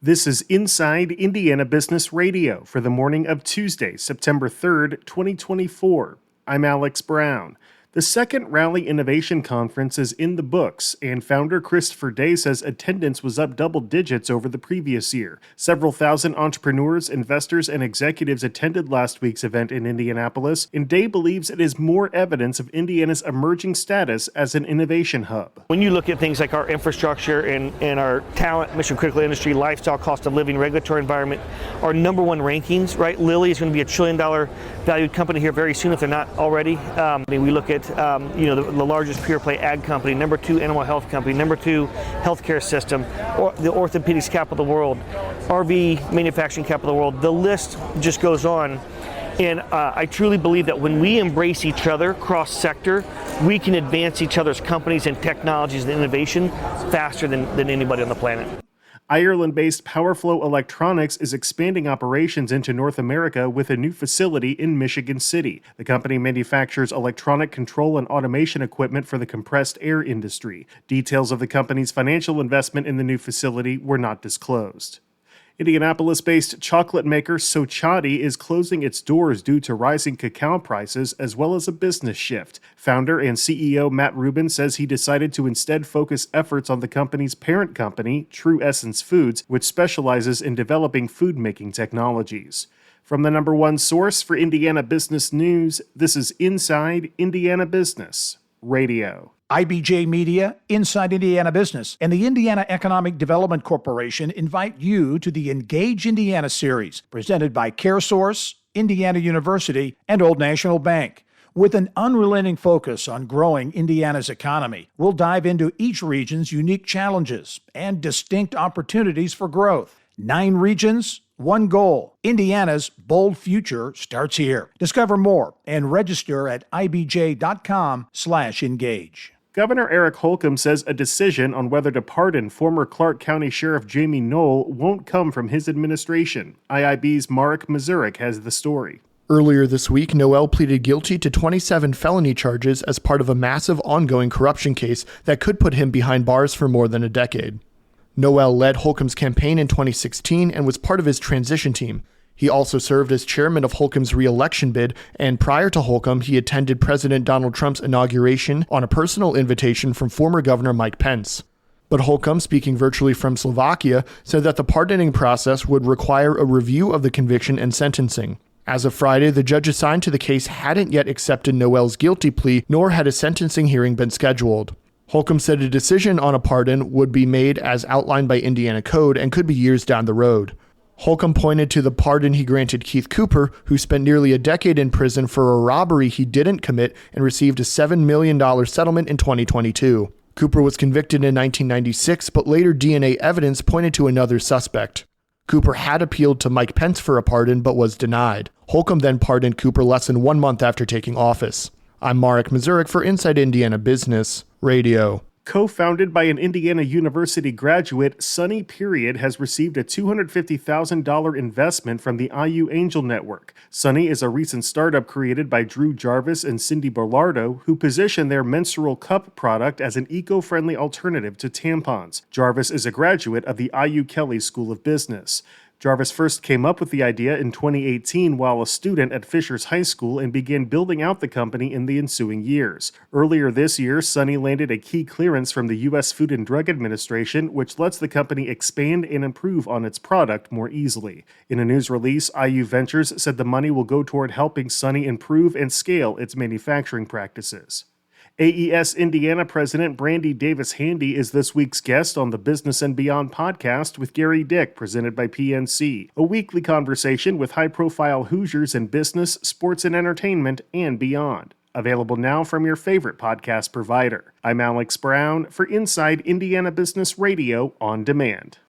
This is Inside Indiana Business Radio for the morning of Tuesday, September 3rd, 2024. I'm Alex Brown. The second Rally Innovation Conference is in the books, and founder Christopher Day says attendance was up double digits over the previous year. Several thousand entrepreneurs, investors, and executives attended last week's event in Indianapolis, and Day believes it is more evidence of Indiana's emerging status as an innovation hub. When you look at things like our infrastructure and our talent, mission-critical industry, lifestyle, cost of living, regulatory environment, our number one rankings, right? Lilly is going to be $1 trillion valued company here very soon if they're not already. We look at the largest pure play ag company, number 2 animal health company, number 2 healthcare system, or the orthopedics capital of the world, RV manufacturing capital of the world. The list just goes on. And I truly believe that when we embrace each other cross-sector, we can advance each other's companies and technologies and innovation faster than anybody on the planet. Ireland-based PowerFlow Electronics is expanding operations into North America with a new facility in Michigan City. The company manufactures electronic control and automation equipment for the compressed air industry. Details of the company's financial investment in the new facility were not disclosed. Indianapolis-based chocolate maker Sochati is closing its doors due to rising cacao prices as well as a business shift. Founder and CEO Matt Rubin says he decided to instead focus efforts on the company's parent company, True Essence Foods, which specializes in developing food-making technologies. From the number one source for Indiana business news, this is Inside Indiana Business Radio. IBJ Media, Inside Indiana Business, and the Indiana Economic Development Corporation invite you to the Engage Indiana series, presented by CareSource, Indiana University, and Old National Bank. With an unrelenting focus on growing Indiana's economy, we'll dive into each region's unique challenges and distinct opportunities for growth. 9 regions, 1 goal. Indiana's bold future starts here. Discover more and register at ibj.com/engage. Governor Eric Holcomb says a decision on whether to pardon former Clark County Sheriff Jamie Knoll won't come from his administration. IIB's Marek Mazurek has the story. Earlier this week, Noel pleaded guilty to 27 felony charges as part of a massive ongoing corruption case that could put him behind bars for more than a decade. Noel led Holcomb's campaign in 2016 and was part of his transition team. He also served as chairman of Holcomb's re-election bid, and prior to Holcomb, he attended President Donald Trump's inauguration on a personal invitation from former Governor Mike Pence. But Holcomb, speaking virtually from Slovakia, said that the pardoning process would require a review of the conviction and sentencing. As of Friday, the judge assigned to the case hadn't yet accepted Noel's guilty plea, nor had a sentencing hearing been scheduled. Holcomb said a decision on a pardon would be made as outlined by Indiana Code and could be years down the road. Holcomb pointed to the pardon he granted Keith Cooper, who spent nearly a decade in prison for a robbery he didn't commit and received a $7 million settlement in 2022. Cooper was convicted in 1996, but later DNA evidence pointed to another suspect. Cooper had appealed to Mike Pence for a pardon, but was denied. Holcomb then pardoned Cooper less than 1 month after taking office. I'm Marek Mazurek for Inside Indiana Business Radio. Co-founded by an Indiana University graduate, Sunny Period has received a $250,000 investment from the IU Angel Network. Sunny is a recent startup created by Drew Jarvis and Cindy Berlardo, who position their menstrual cup product as an eco-friendly alternative to tampons. Jarvis is a graduate of the IU Kelley School of Business. Jarvis first came up with the idea in 2018 while a student at Fishers High School and began building out the company in the ensuing years. Earlier this year, Sunny landed a key clearance from the U.S. Food and Drug Administration, which lets the company expand and improve on its product more easily. In a news release, IU Ventures said the money will go toward helping Sunny improve and scale its manufacturing practices. AES Indiana President Brandy Davis Handy is this week's guest on the Business and Beyond podcast with Gary Dick, presented by PNC, a weekly conversation with high-profile Hoosiers in business, sports and entertainment, and beyond. Available now from your favorite podcast provider. I'm Alex Brown for Inside Indiana Business Radio on Demand.